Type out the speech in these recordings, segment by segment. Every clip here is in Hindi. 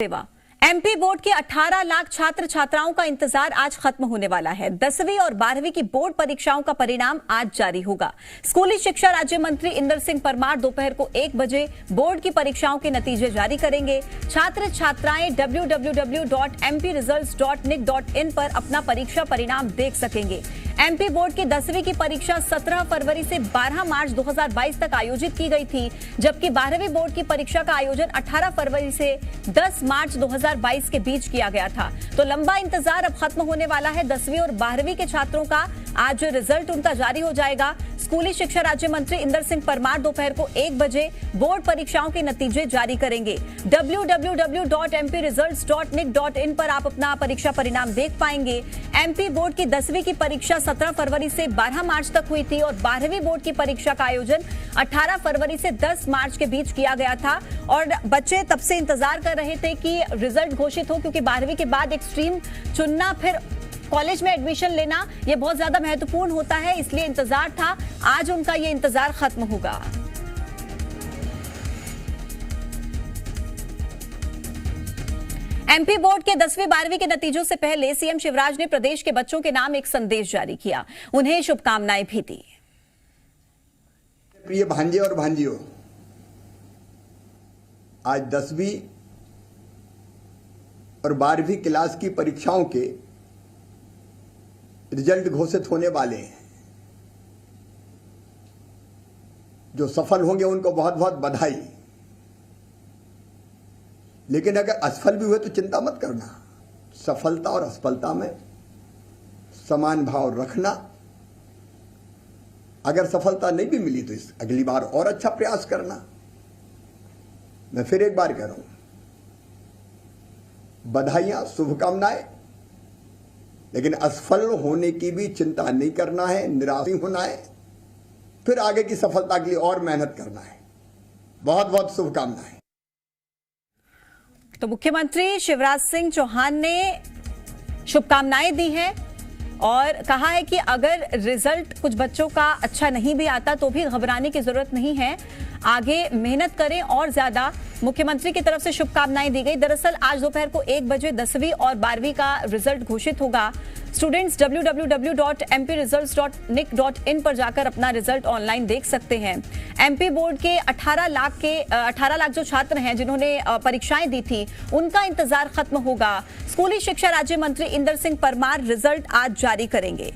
सेवा एमपी बोर्ड के 18 लाख छात्र छात्राओं का इंतजार आज खत्म होने वाला है। 10वीं और 12वीं की बोर्ड परीक्षाओं का परिणाम आज जारी होगा। स्कूली शिक्षा राज्य मंत्री इंदर सिंह परमार दोपहर को 1 बजे बोर्ड की परीक्षाओं के नतीजे जारी करेंगे। छात्र छात्राएं www.mpresults.nic.in पर अपना परीक्षा परिणाम देख सकेंगे। एमपी बोर्ड की 10वीं की परीक्षा 17 फरवरी से 12 मार्च 2022 तक आयोजित की गई थी, जबकि 12वीं बोर्ड की परीक्षा का आयोजन 18 फरवरी से 10 मार्च 2022 के बीच किया गया था। तो लंबा इंतजार अब खत्म होने वाला है। 10वीं और 12वीं के छात्रों का आज रिजल्ट उनका जारी हो जाएगा। स्कूली शिक्षा राज्य मंत्री इंदर सिंह परमार दोपहर को 1 बजे बोर्ड परीक्षाओं के नतीजे जारी करेंगे। www.mpresults.nic.in पर आप अपना परीक्षा परिणाम देख पाएंगे। एमपी बोर्ड की 10वीं की परीक्षा 17 फरवरी से 12 मार्च तक हुई थी और 12वीं बोर्ड की परीक्षा का आयोजन 18 फरवरी से 10 मार्च के बीच किया गया था। और बच्चे तब से इंतजार कर रहे थे कि रिजल्ट घोषित हो, क्योंकि 12वीं के बाद एक स्ट्रीम चुनना, फिर कॉलेज में एडमिशन लेना, ये बहुत ज्यादा महत्वपूर्ण होता है, इसलिए इंतजार था। आज उनका ये इंतजार खत्म होगा। एमपी बोर्ड के 10वीं 12वीं के नतीजों से पहले सीएम शिवराज ने प्रदेश के बच्चों के नाम एक संदेश जारी किया, उन्हें शुभकामनाएं भी दी। प्रिय भांजे और भांजियों, आज 10वीं और 12वीं क्लास की परीक्षाओं के रिजल्ट घोषित होने वाले हैं। जो सफल होंगे उनको बहुत बहुत बधाई। लेकिन अगर असफल भी हुए तो चिंता मत करना। सफलता और असफलता में समान भाव रखना। अगर सफलता नहीं भी मिली तो इस अगली बार और अच्छा प्रयास करना। मैं फिर एक बार कह रहा हूं, बधाइयां, शुभकामनाएं, लेकिन असफल होने की भी चिंता नहीं करना है, निराश नहीं होना है, फिर आगे की सफलता के लिए और मेहनत करना है। बहुत बहुत शुभकामनाएं। तो मुख्यमंत्री शिवराज सिंह चौहान ने शुभकामनाएं दी हैं और कहा है कि अगर रिजल्ट कुछ बच्चों का अच्छा नहीं भी आता तो भी घबराने की जरूरत नहीं है, आगे मेहनत करें और ज्यादा। मुख्यमंत्री की तरफ से शुभकामनाएं दी गई। दरअसल आज दोपहर को 1 बजे 10वीं और 12वीं का रिजल्ट घोषित होगा। स्टूडेंट्स www.mpresults.nic.in पर जाकर अपना रिजल्ट ऑनलाइन देख सकते हैं। एमपी बोर्ड के 18 लाख जो छात्र हैं जिन्होंने परीक्षाएं दी थी, उनका इंतजार खत्म होगा। स्कूली शिक्षा राज्य मंत्री इंदर सिंह परमार रिजल्ट आज जारी करेंगे।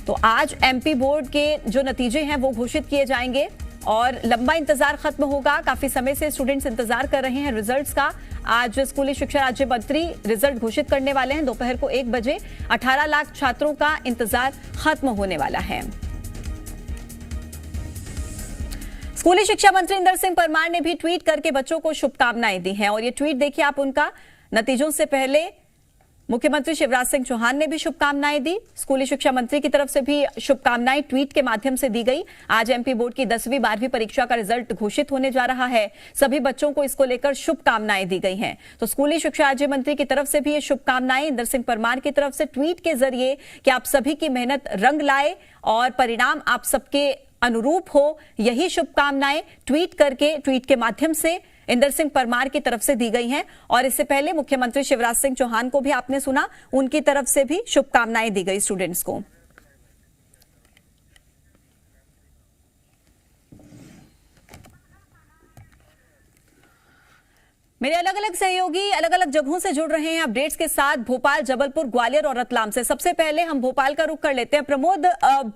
तो आज एमपी बोर्ड के जो नतीजे हैं वो घोषित किए जाएंगे और लंबा इंतजार खत्म होगा। काफी समय से स्टूडेंट्स इंतजार कर रहे हैं रिजल्ट्स का। आज स्कूली शिक्षा राज्य मंत्री रिजल्ट घोषित करने वाले हैं। दोपहर को 1 बजे 18 लाख छात्रों का इंतजार खत्म होने वाला है। स्कूली शिक्षा मंत्री इंदर सिंह परमार ने भी ट्वीट करके बच्चों को शुभकामनाएं दी हैं और ये ट्वीट देखिए आप उनका। नतीजों से पहले मुख्यमंत्री शिवराज सिंह चौहान ने भी शुभकामनाएं दी। स्कूली शिक्षा मंत्री की तरफ से भी शुभकामनाएं ट्वीट के माध्यम से दी गई। आज एमपी बोर्ड की 10वीं 12वीं परीक्षा का रिजल्ट घोषित होने जा रहा है। सभी बच्चों को इसको लेकर शुभकामनाएं दी गई हैं। तो स्कूली शिक्षा राज्य मंत्री की तरफ से भी ये शुभकामनाएं इंदर सिंह परमार की तरफ से ट्वीट के जरिए कि आप सभी की मेहनत रंग लाए और परिणाम आप सबके अनुरूप हो, यही शुभकामनाएं ट्वीट के माध्यम से इंदर सिंह परमार की तरफ से दी गई हैं। और इससे पहले मुख्यमंत्री शिवराज सिंह चौहान को भी आपने सुना, उनकी तरफ से भी शुभकामनाएं दी गई स्टूडेंट्स को। मेरे अलग अलग सहयोगी अलग अलग जगहों से जुड़ रहे हैं अपडेट्स के साथ, भोपाल, जबलपुर, ग्वालियर और रतलाम से। सबसे पहले हम भोपाल का रुख कर लेते हैं। प्रमोद,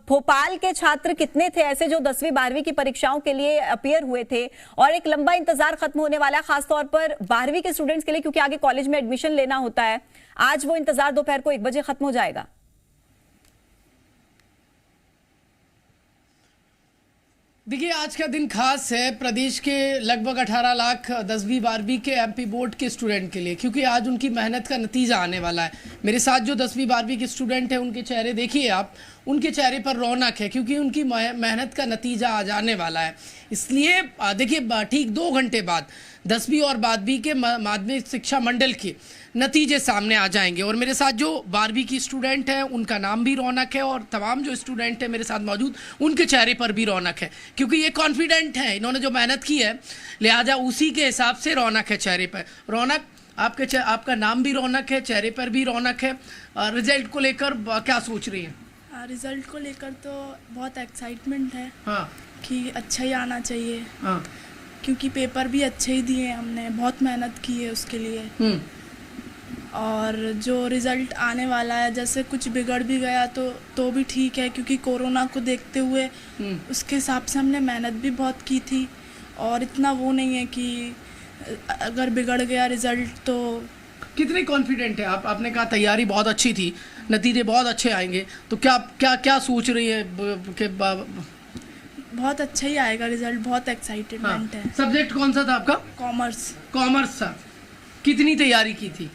भोपाल के छात्र कितने थे ऐसे जो 10वीं 12वीं की परीक्षाओं के लिए अपीयर हुए थे और एक लंबा इंतजार खत्म होने वाला है, खासतौर पर 12वीं के स्टूडेंट्स के लिए, क्योंकि आगे कॉलेज में एडमिशन लेना होता है। आज वो इंतजार दोपहर को 1 बजे खत्म हो जाएगा। देखिए, आज का दिन खास है प्रदेश के लगभग 18 लाख 10वीं 12वीं के एमपी बोर्ड के स्टूडेंट के लिए, क्योंकि आज उनकी मेहनत का नतीजा आने वाला है। मेरे साथ जो 10वीं 12वीं के स्टूडेंट हैं उनके चेहरे देखिए आप, उनके चेहरे पर रौनक है, क्योंकि उनकी मेहनत का नतीजा आ जाने वाला है। इसलिए देखिए, ठीक 2 घंटे बाद 10वीं और 12वीं के माध्यमिक शिक्षा मंडल के नतीजे सामने आ जाएंगे। और मेरे साथ जो 12वीं की स्टूडेंट हैं, उनका नाम भी रौनक है, और तमाम जो स्टूडेंट हैं मेरे साथ मौजूद, उनके चेहरे पर भी रौनक है, क्योंकि ये कॉन्फिडेंट है, इन्होंने जो मेहनत की है, लिहाजा उसी के हिसाब से रौनक है चेहरे पर। रौनक, आपका नाम भी रौनक है, चेहरे पर भी रौनक है। रिजल्ट को लेकर क्या सोच रही हैं? रिजल्ट को लेकर तो बहुत एक्साइटमेंट है। हाँ, कि अच्छा ही आना चाहिए। हाँ, क्योंकि पेपर भी अच्छे ही दिए, हमने बहुत मेहनत की है उसके लिए। और जो रिज़ल्ट आने वाला है, जैसे कुछ बिगड़ भी गया तो भी ठीक है, क्योंकि कोरोना को देखते हुए उसके हिसाब से हमने मेहनत भी बहुत की थी। और इतना वो नहीं है कि अगर बिगड़ गया रिज़ल्ट तो। कितने कॉन्फिडेंट है आप? आपने कहा तैयारी बहुत अच्छी थी, नतीजे बहुत अच्छे आएंगे, तो क्या सोच रही है कि बहुत अच्छा ही आएगा रिजल्ट, बहुत एक्साइटमेंट है। सब्जेक्ट कौन सा था आपका? कॉमर्स। कॉमर्स था। कितनी तैयारी की थी?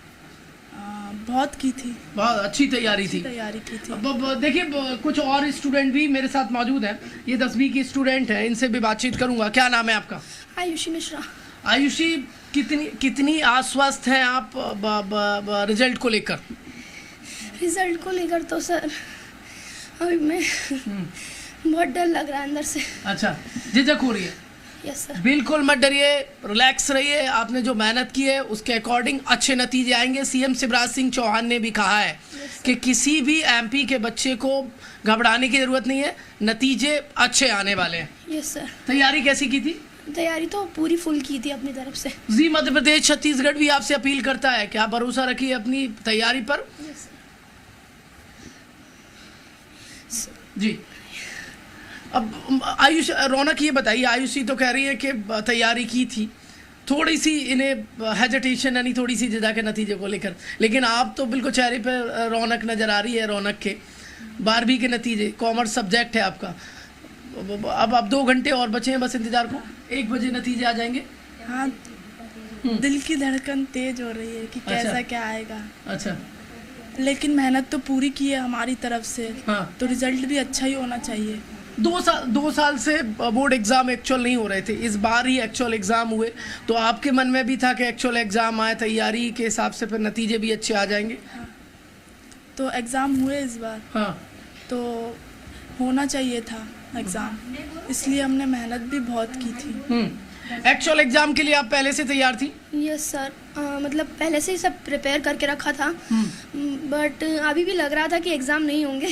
बहुत की थी, बहुत अच्छी तैयारी थी। देखिए, कुछ और स्टूडेंट भी मेरे साथ मौजूद हैं। ये 10वीं की स्टूडेंट है, इनसे भी बातचीत करूंगा। क्या नाम है आपका? आयुषी मिश्रा। आयुषी, कितनी आश्वस्त हैं आप रिजल्ट को लेकर? रिजल्ट को लेकर तो सर अभी मैं बहुत डर लग रहा है अंदर से। अच्छा, झिझक हो रही है? Yes sir. बिल्कुल मत डरिए, रिलैक्स रहिए। आपने जो मेहनत की है उसके अकॉर्डिंग अच्छे नतीजे आएंगे। सीएम शिवराज सिंह चौहान ने भी कहा है कि किसी भी एमपी के बच्चे को घबराने की जरूरत नहीं है, नतीजे अच्छे आने वाले हैं। Yes sir. तैयारी कैसी की थी? तैयारी तो पूरी फुल की थी अपनी तरफ से। जी मध्य प्रदेश छत्तीसगढ़ भी आपसे अपील करता है कि आप भरोसा रखिए अपनी तैयारी पर। यस जी, अब आयुष, रौनक ये बताइए, आयुषी तो कह रही है कि तैयारी की थी, थोड़ी सी इन्हें हेजिटेशन यानी थोड़ी सी झिझक के नतीजे को लेकर, लेकिन आप तो बिल्कुल चेहरे पर रौनक नजर आ रही है। रौनक के 12वीं के नतीजे, कॉमर्स सब्जेक्ट है आपका। अब 2 घंटे और बचे हैं बस इंतजार को, 1 बजे नतीजे आ जाएंगे। हाँ, दिल की धड़कन तेज हो रही है कि कैसा क्या आएगा। अच्छा, लेकिन मेहनत तो पूरी की है हमारी तरफ से। हाँ। तो रिजल्ट भी अच्छा ही होना चाहिए। 2 साल से बोर्ड एग्जाम एक्चुअल नहीं हो रहे थे, इस बार ही एक्चुअल एग्जाम हुए, तो आपके मन में भी था कि एक्चुअल एग्जाम आए, तैयारी के हिसाब से फिर नतीजे भी अच्छे आ जाएंगे। हाँ। तो एग्ज़ाम हुए इस बार। हाँ, तो होना चाहिए था एग्ज़ाम, इसलिए हमने मेहनत भी बहुत की थी। एक्चुअल एग्जाम के लिए आप पहले से तैयार थी? Yes sir. मतलब पहले से ही सब प्रिपेयर करके रखा था, बट अभी भी लग रहा था कि एग्ज़ाम नहीं होंगे।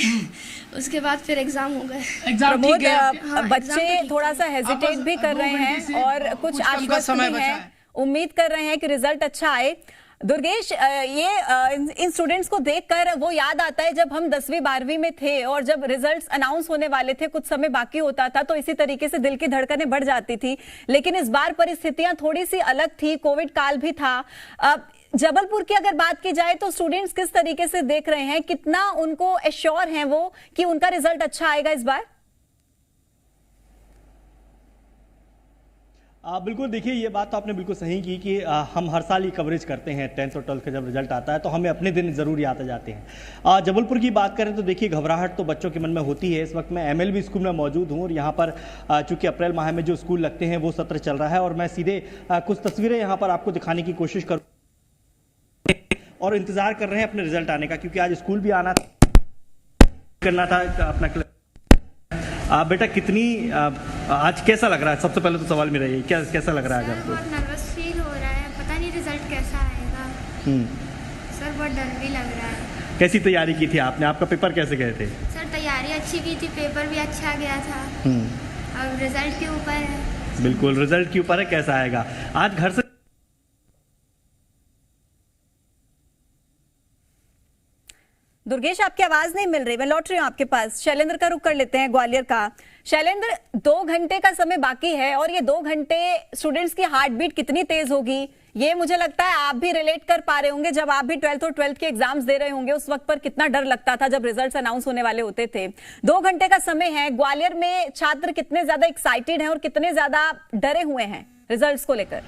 उसके बाद फिर एग्ज़ाम हो गए। एग्जाम ठीक है? हाँ, बच्चे थोड़ा सा हेजिटेट भी कर रहे हैं और कुछ आश्वस्त भी हैं, उम्मीद कर रहे हैं कि रिजल्ट अच्छा आए। दुर्गेश, इन स्टूडेंट्स को देखकर वो याद आता है जब हम 10वीं 12वीं में थे और जब रिजल्ट्स अनाउंस होने वाले थे, कुछ समय बाकी होता था, तो इसी तरीके से दिल की धड़कनें बढ़ जाती थी। लेकिन इस बार परिस्थितियां थोड़ी सी अलग थी, कोविड काल भी था। जबलपुर की अगर बात की जाए तो स्टूडेंट्स किस तरीके से देख रहे हैं, कितना उनको एश्योर हैं वो कि उनका रिजल्ट अच्छा आएगा इस बार? बिल्कुल, देखिए ये बात तो आपने बिल्कुल सही की कि हम हर साल ही कवरेज करते हैं 10th और 12th का जब रिजल्ट आता है तो हमें अपने दिन ज़रूर याद आ जाते हैं। जबलपुर की बात करें तो देखिए घबराहट तो बच्चों के मन में होती है। इस वक्त मैं MLB स्कूल में मौजूद हूँ और यहाँ पर चूँकि अप्रैल माह में जो स्कूल लगते हैं वो सत्र चल रहा है और मैं सीधे कुछ तस्वीरें यहाँ पर आपको दिखाने की कोशिश करूँ और इंतज़ार कर रहे हैं अपने रिजल्ट आने का, क्योंकि आज स्कूल भी आना करना था अपना। बेटा, कितनी आज कैसा लग रहा है? सबसे पहले तो सवाल मेरा यही, कैसा लग रहा है आज आपको? बहुत नर्वस फील हो रहा है, पता नहीं रिजल्ट कैसा आएगा। सर बहुत डर भी लग रहा है। कैसी तैयारी की थी आपने? आपका पेपर कैसे गए थे? सर तैयारी अच्छी की थी, पेपर भी अच्छा गया था। अब रिजल्ट के ऊपर है। बिल्कुल, रिजल्ट के ऊपर है कैसा आएगा। आज घर से दुर्गेश, आपकी आवाज नहीं मिल रही, मैं लौट रही हूँ आपके पास। शैलेंद्र का रुख कर लेते हैं ग्वालियर का। शैलेंद्र, 2 घंटे का समय बाकी है और ये 2 घंटे स्टूडेंट्स की हार्ट बीट कितनी तेज होगी, ये मुझे लगता है आप भी रिलेट कर पा रहे होंगे। जब आप भी 12th और 12th के एग्जाम्स दे रहे होंगे उस वक्त पर कितना डर लगता था जब रिजल्ट्स अनाउंस होने वाले होते थे। 2 घंटे का समय है, ग्वालियर में छात्र कितने ज्यादा एक्साइटेड हैं और कितने ज्यादा डरे हुए हैं रिजल्ट्स को लेकर?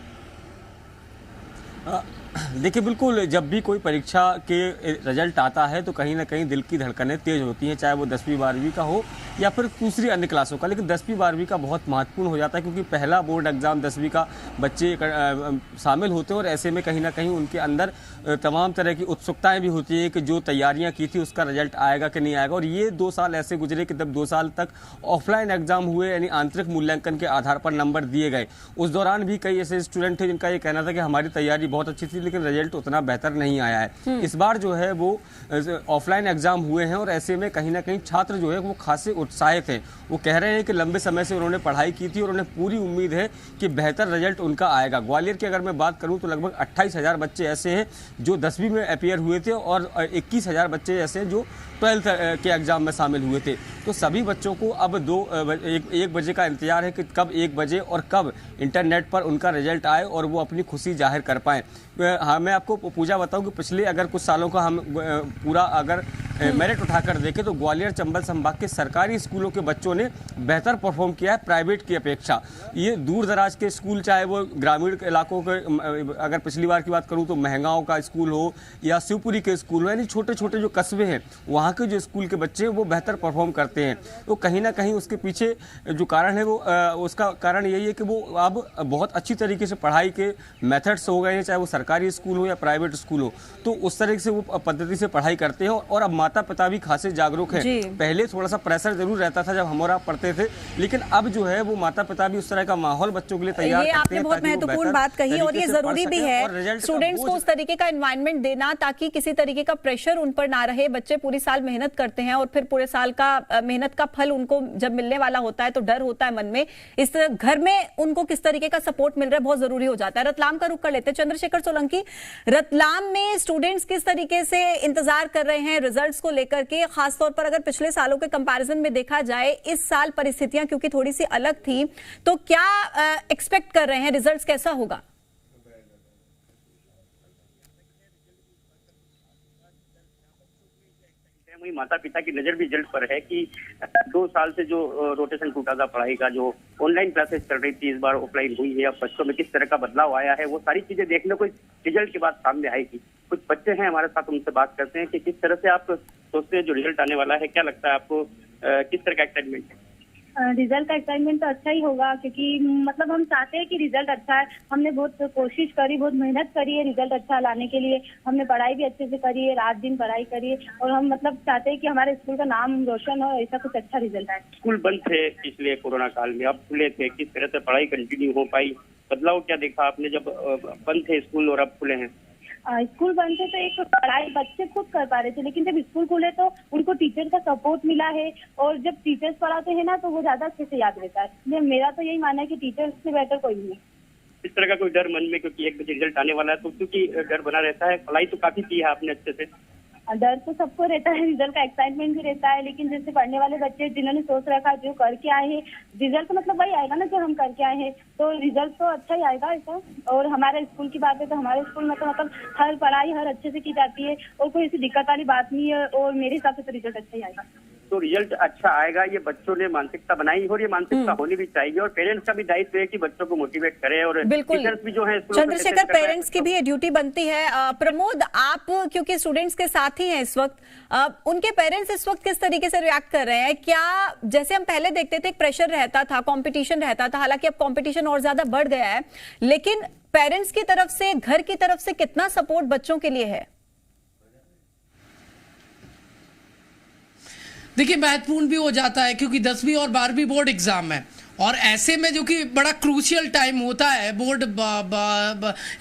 देखिए बिल्कुल, जब भी कोई परीक्षा के रिजल्ट आता है तो कहीं ना कहीं दिल की धड़कनें तेज होती हैं, चाहे वो 10वीं 12वीं का हो या फिर दूसरी अन्य क्लासों का। लेकिन 10वीं 12वीं का बहुत महत्वपूर्ण हो जाता है, क्योंकि पहला बोर्ड एग्जाम 10वीं का बच्चे शामिल होते हैं और ऐसे में कहीं ना कहीं उनके अंदर तमाम तरह की उत्सुकताएं भी होती है कि जो तैयारियां की थी उसका रिजल्ट आएगा कि नहीं आएगा। और ये 2 साल ऐसे गुजरे कि जब 2 साल तक ऑफलाइन एग्जाम हुए, यानी आंतरिक मूल्यांकन के आधार पर नंबर दिए गए। उस दौरान भी कई ऐसे स्टूडेंट थे जिनका ये कहना था कि हमारी तैयारी बहुत अच्छी थी लेकिन रिजल्ट उतना बेहतर नहीं आया है। इस बार जो है वो ऑफलाइन एग्जाम हुए हैं और ऐसे में कहीं ना कहीं छात्र जो है वो खासे उत्साहित हैं। वो कह रहे हैं कि लंबे समय से उन्होंने पढ़ाई की थी और उन्हें पूरी उम्मीद है कि बेहतर रिजल्ट उनका आएगा। ग्वालियर की अगर मैं बात करूं तो लगभग 28,000 बच्चे ऐसे हैं जो 10वीं में अपीयर हुए थे और 21,000 बच्चे ऐसे हैं जो 12th के एग्जाम में शामिल हुए थे। तो सभी बच्चों को अब 1 बजे का इंतजार है कि कब 1 बजे और कब इंटरनेट पर उनका रिजल्ट आए और वो अपनी खुशी जाहिर कर पाएँ। हाँ, मैं आपको पूजा बताऊं कि पिछले अगर कुछ सालों का हम पूरा अगर मेरिट उठाकर देखें तो ग्वालियर चंबल संभाग के सरकारी स्कूलों के बच्चों ने बेहतर परफॉर्म किया है प्राइवेट की अपेक्षा। ये दूर दराज के स्कूल, चाहे वो ग्रामीण इलाकों के, अगर पिछली बार की बात करूं तो महंगांव का स्कूल हो या शिवपुरी के स्कूल हो, यानी छोटे छोटे जो कस्बे हैं वहाँ के जो स्कूल के बच्चे हैं वो बेहतर परफॉर्म करते हैं। तो कहीं ना कहीं उसके पीछे जो कारण है वो उसका कारण यही है कि वो अब बहुत अच्छी तरीके से पढ़ाई के मेथड्स हो गए हैं, चाहे वो सरकारी स्कूल हो या प्राइवेट स्कूल हो, तो उस तरह से वो पद्धति से पढ़ाई करते हैं। और अब माता पिता भी खासे जागरूक हैं। पहले थोड़ा सा प्रेशर जरूर रहता था जब हम और आप पढ़ते थे, लेकिन अब जो है वो माता पिता भी उस तरह का माहौल बच्चों के लिए तैयार करते हैं। आपने बहुत महत्वपूर्ण बात कही और ये जरूरी भी है स्टूडेंट्स को उस तरीके का एनवायरनमेंट देना ताकि किसी तरीके का प्रेशर उन पर ना रहे। बच्चे पूरी साल मेहनत करते हैं और फिर पूरे साल का मेहनत का फल उनको जब मिलने वाला होता है तो डर होता है मन में। इस घर में उनको किस तरीके का सपोर्ट मिल रहा है बहुत जरूरी हो जाता है। रतलाम का रुख कर लेते हैं। चंद्रशेखर सोलंकी, रतलाम में स्टूडेंट्स किस तरीके से इंतजार कर रहे हैं रिजल्ट्स को लेकर के, खासतौर पर अगर पिछले सालों के कंपैरिजन में देखा जाए, इस साल परिस्थितियां क्योंकि थोड़ी सी अलग थी, तो क्या एक्सपेक्ट कर रहे हैं, रिजल्ट्स कैसा होगा? माता पिता की नजर भी रिजल्ट पर है कि 2 साल से जो रोटेशन टूटा था पढ़ाई का, जो ऑनलाइन क्लासेस चल रही थी, इस बार ऑफलाइन हुई है। अब बच्चों में किस तरह का बदलाव आया है वो सारी चीजें देखने को रिजल्ट के बाद सामने आएगी। कुछ बच्चे हैं हमारे साथ, उनसे बात करते हैं कि किस तरह से आप सोचते हैं जो रिजल्ट आने वाला है, क्या लगता है आपको, किस तरह का एक्साइटमेंट है? रिजल्ट का एक्साइटमेंट तो अच्छा ही होगा, क्योंकि मतलब हम चाहते हैं कि रिजल्ट अच्छा है। हमने बहुत कोशिश करी, बहुत मेहनत करी है रिजल्ट अच्छा लाने के लिए। हमने पढ़ाई भी अच्छे से करी है, रात दिन पढ़ाई करी है और हम मतलब चाहते हैं कि हमारे स्कूल का नाम रोशन हो, ऐसा कुछ अच्छा रिजल्ट आए। स्कूल बंद थे पिछले कोरोना काल में, अब खुले थे, किस तरह से पढ़ाई कंटिन्यू हो पाई? बदलाव क्या देखा आपने जब बंद थे स्कूल और अब खुले हैं? स्कूल बंद थे तो एक पढ़ाई बच्चे खुद कर पा रहे थे, लेकिन जब स्कूल खुले तो उनको टीचर का सपोर्ट मिला है और जब टीचर्स पढ़ाते हैं ना तो वो ज्यादा अच्छे से याद रहता है। इसलिए मेरा तो यही मानना है कि टीचर से बेहतर कोई नहीं। इस तरह का कोई डर मन में, क्योंकि 1 बजे रिजल्ट आने वाला है तो क्योंकि डर बना रहता है? पढ़ाई तो काफी की है आपने अच्छे से? डर तो सबको रहता है, रिजल्ट का एक्साइटमेंट भी रहता है, लेकिन जैसे पढ़ने वाले बच्चे जिन्होंने सोच रखा, जो करके आए हैं, रिजल्ट तो मतलब वही आएगा ना जो हम करके आए हैं, तो रिजल्ट तो अच्छा ही आएगा ऐसा। और हमारे स्कूल की बात है तो हमारे स्कूल में तो मतलब हर पढ़ाई हर अच्छे से की जाती है और कोई ऐसी दिक्कत वाली बात नहीं है और मेरे हिसाब से तो रिजल्ट अच्छा ही आएगा। तो रिजल्ट अच्छा आएगा, ये बच्चों ने मानसिकता बनाई और ये मानसिकता होनी भी चाहिए और पेरेंट्स का भी दायित्व है कि बच्चों को मोटिवेट करें और टीचर्स भी जो है चंद्रशेखर, पेरेंट्स की भी ड्यूटी बनती है। प्रमोद, आप क्योंकि स्टूडेंट्स के साथ ही हैं इस वक्त, उनके पेरेंट्स इस वक्त किस तरीके से रिएक्ट कर रहे हैं? क्या जैसे हम पहले देखते थे प्रेशर रहता था, कंपटीशन रहता था, हालांकि अब कंपटीशन और ज्यादा बढ़ गया है, लेकिन पेरेंट्स की तरफ से, घर की तरफ से कितना सपोर्ट बच्चों के लिए है? देखिए, महत्वपूर्ण भी हो जाता है क्योंकि 10वीं और 12वीं बोर्ड एग्जाम है और ऐसे में जो कि बड़ा क्रूशियल टाइम होता है बोर्ड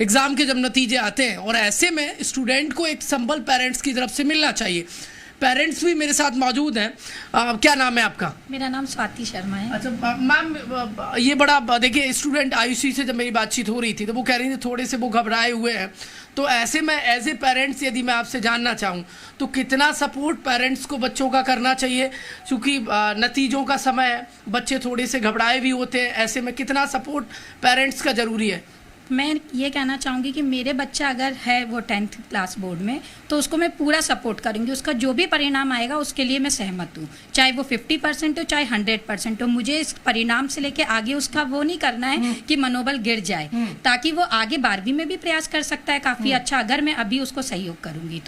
एग्जाम के जब नतीजे आते हैं, और ऐसे में स्टूडेंट को एक संबल पेरेंट्स की तरफ से मिलना चाहिए। पेरेंट्स भी मेरे साथ मौजूद हैं। क्या नाम है आपका? मेरा नाम स्वाति शर्मा है। अच्छा मैम, ये बड़ा देखिए, स्टूडेंट आयुषी से जब मेरी बातचीत हो रही थी तो वो कह रही थी थोड़े से वो घबराए हुए हैं, तो ऐसे में एज ए पेरेंट्स यदि मैं आपसे जानना चाहूँ तो कितना सपोर्ट पेरेंट्स को बच्चों का करना चाहिए, क्योंकि नतीजों का समय है, बच्चे थोड़े से घबराए भी होते हैं, ऐसे में कितना सपोर्ट पेरेंट्स का जरूरी है? मैं ये कहना चाहूँगी कि मेरे बच्चा अगर है वो 10th क्लास बोर्ड में, तो उसको मैं पूरा सपोर्ट करूँगी। उसका जो भी परिणाम आएगा उसके लिए मैं सहमत हूँ, चाहे वो 50% हो चाहे 100% हो। मुझे इस परिणाम से लेके आगे उसका वो नहीं करना है कि मनोबल गिर जाए, ताकि वो आगे 12वीं में भी प्रयास कर सकता है काफ़ी अच्छा, अगर मैं अभी उसको सहयोग करूँगी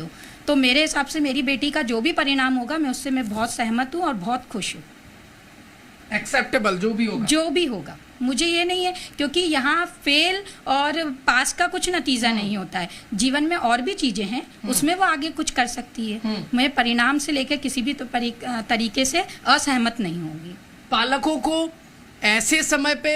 तो मेरे हिसाब से मेरी बेटी का जो भी परिणाम होगा मैं बहुत सहमत हूँ और बहुत खुश हूँ। एक्सेप्टेबल जो भी होगा मुझे ये नहीं है, क्योंकि यहाँ फेल और पास का कुछ नतीजा नहीं होता है। जीवन में और भी चीजें हैं, उसमें वो आगे कुछ कर सकती है। मैं परिणाम से लेकर किसी भी तरीके से असहमत नहीं होंगी। पालकों को ऐसे समय पे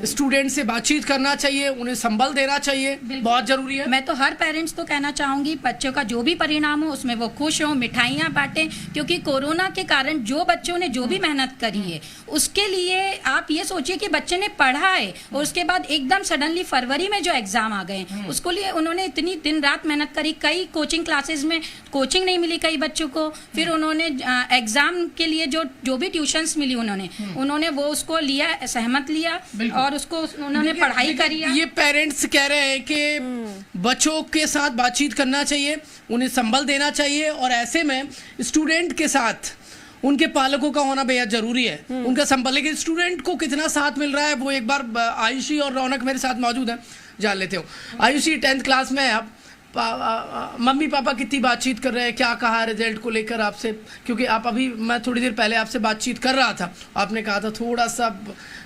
स्टूडेंट से बातचीत करना चाहिए, उन्हें संबल देना चाहिए, बहुत जरूरी है। मैं तो हर पेरेंट्स को कहना चाहूंगी, बच्चों का जो भी परिणाम हो उसमें वो खुश हो, मिठाइयाँ बांटें, क्योंकि कोरोना के कारण जो बच्चों ने जो भी मेहनत करी है उसके लिए आप ये सोचिए कि बच्चे ने पढ़ा है और उसके बाद एकदम सडनली फरवरी में जो एग्जाम आ गए, उसको लिए उन्होंने इतनी दिन रात मेहनत करी। कई कोचिंग क्लासेस में कोचिंग नहीं मिली कई बच्चों को, फिर उन्होंने एग्जाम के लिए जो भी ट्यूशंस मिली उन्होंने वो उसको लिया, सहमत लिया और उसको उन्होंने पढ़ाई करी। ये पेरेंट्स कह रहे हैं कि बच्चों के साथ बातचीत करना चाहिए, उन्हें संबल देना चाहिए, और ऐसे में स्टूडेंट के साथ उनके पालकों का होना बेहद जरूरी है, उनका संबल। लेकिन स्टूडेंट को कितना साथ मिल रहा है वो एक बार आयुषी और रौनक मेरे साथ मौजूद है, जान लेते हो। आयुषी 10th क्लास में है आप, मम्मी पापा कितनी बातचीत कर रहे हैं, क्या कहा रिजल्ट को लेकर आपसे? क्योंकि आप अभी, मैं थोड़ी देर पहले आपसे बातचीत कर रहा था, आपने कहा था थोड़ा सा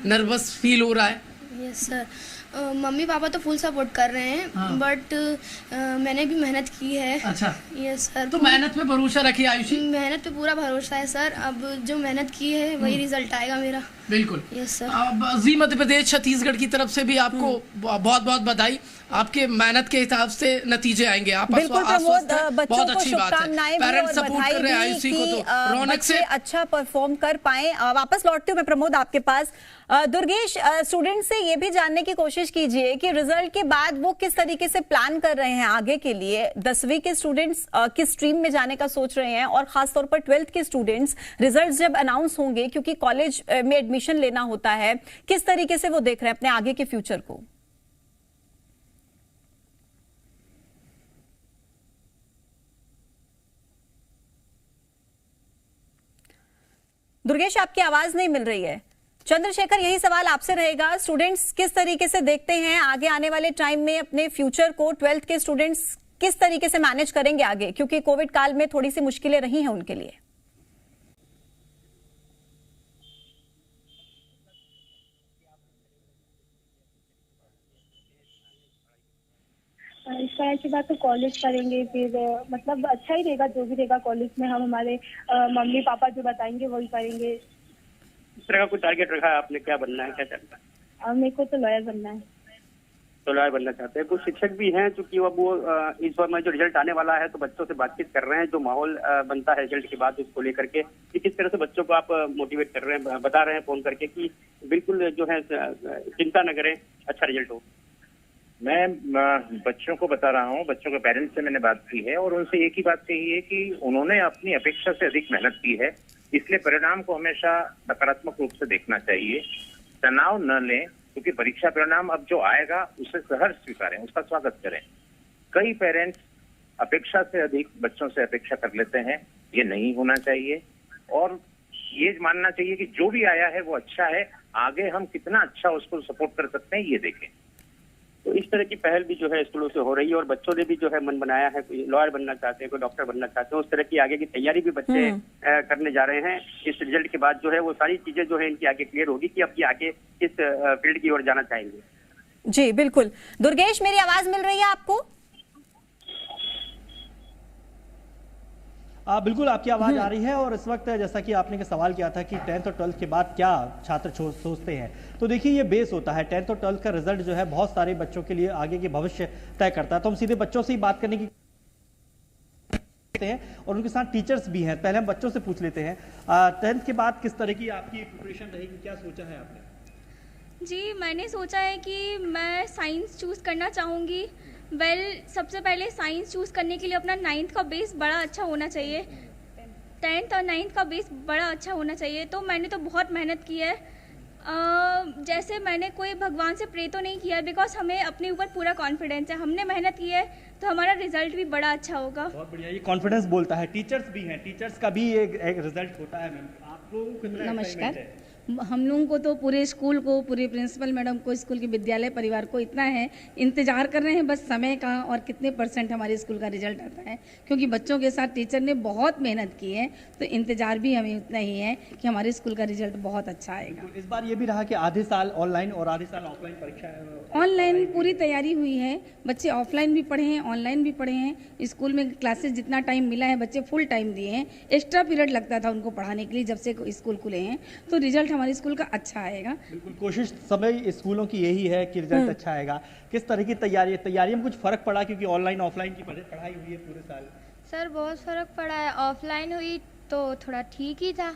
नर्वस फील हो रहा है। यस सर, मम्मी पापा तो फुल सपोर्ट कर रहे हैं, बट मैंने भी मेहनत की है। अच्छा। Yes sir. तो मेहनत पे भरोसा रखिए आयुषी? मेहनत पे पूरा भरोसा है सर, अब जो मेहनत की है वही रिजल्ट आएगा मेरा। बिल्कुल। Yes sir. अब जी मध्य प्रदेश छत्तीसगढ़ की तरफ से भी आपको बहुत बहुत बधाई, आपके मेहनत के हिसाब से नतीजे आएंगे। आप बिल्कुल प्रमोद, बच्चों को शुभकामनाएं भी और सपोर्ट कर रहे हैं आयुषी को, तो रौनक से अच्छा परफॉर्म कर पाए। वापस लौटती हूँ मैं प्रमोद आपके पास। दुर्गेश, स्टूडेंट से ये भी जानने की कोशिश कीजिए कि रिजल्ट के बाद वो किस तरीके से प्लान कर रहे हैं आगे के लिए। 10वीं के स्टूडेंट्स किस स्ट्रीम में जाने का सोच रहे हैं, और खासतौर पर 12th के स्टूडेंट्स रिजल्ट जब अनाउंस होंगे, क्योंकि कॉलेज में एडमिशन लेना होता है, किस तरीके से वो देख रहे हैं अपने आगे के फ्यूचर को? दुर्गेश, आपकी आवाज नहीं मिल रही है। चंद्रशेखर, यही सवाल आपसे रहेगा, स्टूडेंट्स किस तरीके से देखते हैं आगे आने वाले टाइम में अपने फ्यूचर को? 12th के स्टूडेंट्स किस तरीके से मैनेज करेंगे आगे, क्योंकि कोविड काल में थोड़ी सी मुश्किलें रही हैं उनके लिए? इस तरह की बात तो कॉलेज करेंगे, फिर मतलब अच्छा ही रहेगा जो भी रहेगा कॉलेज में। हम हमारे मम्मी पापा जो बताएंगे वही करेंगे। इस तरह का कोई टारगेट रखा है आपने, क्या बनना है, क्या चलता है? मेरे को तो लॉयर बनना है। तो लॉयर बनना चाहते हैं। कुछ शिक्षक भी हैं चूंकि अब वो इस बार में जो रिजल्ट आने वाला है तो बच्चों से बातचीत कर रहे हैं, जो माहौल बनता है रिजल्ट के बाद उसको लेकर के, कि किस तरह से बच्चों को आप मोटिवेट कर रहे हैं, बता रहे हैं फोन करके कि बिल्कुल जो है चिंता न करें, अच्छा रिजल्ट हो। मैं बच्चों को बता रहा हूँ, बच्चों के पेरेंट्स से मैंने बात की है और उनसे एक ही बात कही है कि उन्होंने अपनी अपेक्षा से अधिक मेहनत की है, इसलिए परिणाम को हमेशा सकारात्मक रूप से देखना चाहिए, तनाव न लें, क्योंकि परीक्षा परिणाम अब जो आएगा उसे सहर्ष स्वीकारें, उसका स्वागत करें। कई पेरेंट्स अपेक्षा से अधिक बच्चों से अपेक्षा कर लेते हैं, ये नहीं होना चाहिए और ये मानना चाहिए कि जो भी आया है वो अच्छा है, आगे हम कितना अच्छा उसको सपोर्ट कर सकते हैं ये देखें। तो इस तरह की पहल भी जो है स्कूलों से हो रही है और बच्चों ने भी जो है मन बनाया है, कोई लॉयर बनना चाहते हैं, कोई डॉक्टर बनना चाहते हैं, उस तरह की आगे की तैयारी भी बच्चे करने जा रहे हैं। इस रिजल्ट के बाद जो है वो सारी चीजें जो है इनकी आगे क्लियर होगी कि अब ये आगे किस फील्ड की ओर जाना चाहेंगे। जी बिल्कुल। दुर्गेश, मेरी आवाज मिल रही है आपको? बिल्कुल आपकी आवाज आ रही है। और इस वक्त जैसा कि आपने सवाल किया था कि 10th और 12th के बाद क्या छात्र सोचते हैं, तो देखिए ये बेस होता है। 10th और 12th का रिजल्ट जो है बहुत सारे बच्चों के लिए आगे के भविष्य तय करता है। तो हम सीधे बच्चों से ही बात करने की हैं और उनके साथ टीचर्स भी हैं। पहले हम बच्चों से पूछ लेते हैं, 10th के बाद किस तरह की आपकी प्रिपरेशन रहेगी, क्या सोचा है आपने? जी, मैंने सोचा है कि मैं साइंस चूज़ करना चाहूँगी। सबसे पहले साइंस चूज़ करने के लिए अपना 9th का बेस बड़ा अच्छा होना चाहिए, 10th और 9th का बेस बड़ा अच्छा होना चाहिए। तो मैंने तो बहुत मेहनत की है, जैसे मैंने कोई भगवान से प्रे तो नहीं किया, बिकॉज हमें अपने ऊपर पूरा कॉन्फिडेंस है, हमने मेहनत की है तो हमारा रिजल्ट भी बड़ा अच्छा होगा। बहुत बढ़िया, ये कॉन्फिडेंस बोलता है। टीचर्स भी हैं, टीचर्स का भी एक रिजल्ट होता है। मैम आप लोगों को कितना नमस्कार। excitement है? हम लोगों को तो पूरे स्कूल को, पूरे प्रिंसिपल मैडम को, स्कूल के विद्यालय परिवार को इतना है, इंतजार कर रहे हैं बस समय का और कितने % हमारे स्कूल का रिजल्ट आता है, क्योंकि बच्चों के साथ टीचर ने बहुत मेहनत की है, तो इंतजार भी हमें उतना ही है कि हमारे स्कूल का रिजल्ट बहुत अच्छा आएगा। इस बार ये भी रहा कि आधे साल ऑनलाइन और आधे साल ऑफलाइन परीक्षा। ऑनलाइन पूरी तैयारी हुई है, बच्चे ऑफलाइन भी पढ़े हैं, ऑनलाइन भी पढ़े हैं। स्कूल में क्लासेस जितना टाइम मिला है बच्चे फुल टाइम दिए हैं, एक्स्ट्रा पीरियड लगता था उनको पढ़ाने के लिए जब से स्कूल खुले हैं, तो रिजल्ट हमारे स्कूल का अच्छा आएगा। बिल्कुल, कोशिश सभी स्कूलों की यही है कि रिजल्ट अच्छा आएगा। किस तरह की तैयारी में कुछ फर्क पड़ा, क्योंकि ऑनलाइन ऑफलाइन की पढ़ाई हुई है पूरे साल? सर बहुत फ़र्क पड़ा है, ऑफलाइन हुई तो थोड़ा ठीक ही था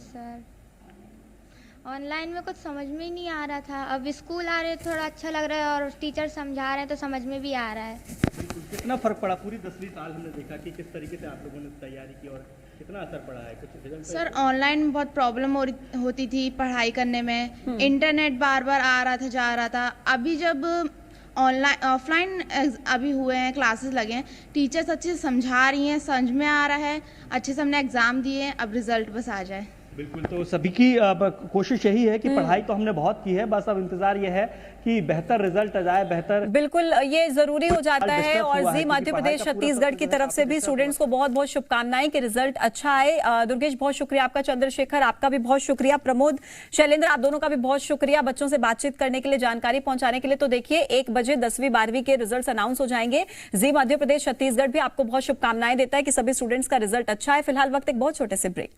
सर, ऑनलाइन में कुछ समझ में ही नहीं आ रहा था। अब स्कूल आ रहे थोड़ा अच्छा लग रहा है और टीचर समझा रहे हैं तो समझ में भी आ रहा है। बिल्कुल, कितना फर्क पड़ा? पूरी 10वीं साल हमने देखा कि किस तरीके से आप लोगों ने तैयारी की और कितना असर पड़ा है कुछ रिजल्ट? सर ऑनलाइन में बहुत प्रॉब्लम होती थी पढ़ाई करने में, इंटरनेट बार बार आ रहा था जा रहा था। अभी जब ऑनलाइन ऑफलाइन अभी हुए हैं, क्लासेस लगे हैं, टीचर्स अच्छे से समझा रही हैं, समझ में आ रहा है, अच्छे से हमने एग्ज़ाम दिए, अब रिजल्ट बस आ जाए। बिल्कुल, तो सभी की कोशिश यही है कि पढ़ाई तो हमने बहुत की है, बस अब इंतजार ये है कि बेहतर रिजल्ट आ जाए, बेहतर। बिल्कुल, ये जरूरी हो जाता है और जी मध्य प्रदेश छत्तीसगढ़ की तरफ से भी स्टूडेंट्स को बहुत बहुत शुभकामनाएं कि रिजल्ट अच्छा आए। दुर्गेश बहुत शुक्रिया आपका, चंद्रशेखर आपका भी बहुत शुक्रिया, प्रमोद, शैलेंद्र आप दोनों का भी बहुत शुक्रिया बच्चों से बातचीत करने के लिए, जानकारी पहुंचाने के लिए। तो देखिए 1 बजे 10वीं 12वीं के रिजल्ट अनाउंस हो जाएंगे। जी मध्य प्रदेश छत्तीसगढ़ भी आपको बहुत शुभकामनाएं देता है कि सभी स्टूडेंट्स का रिजल्ट अच्छा है। फिलहाल वक्त एक बहुत छोटे से ब्रेक का।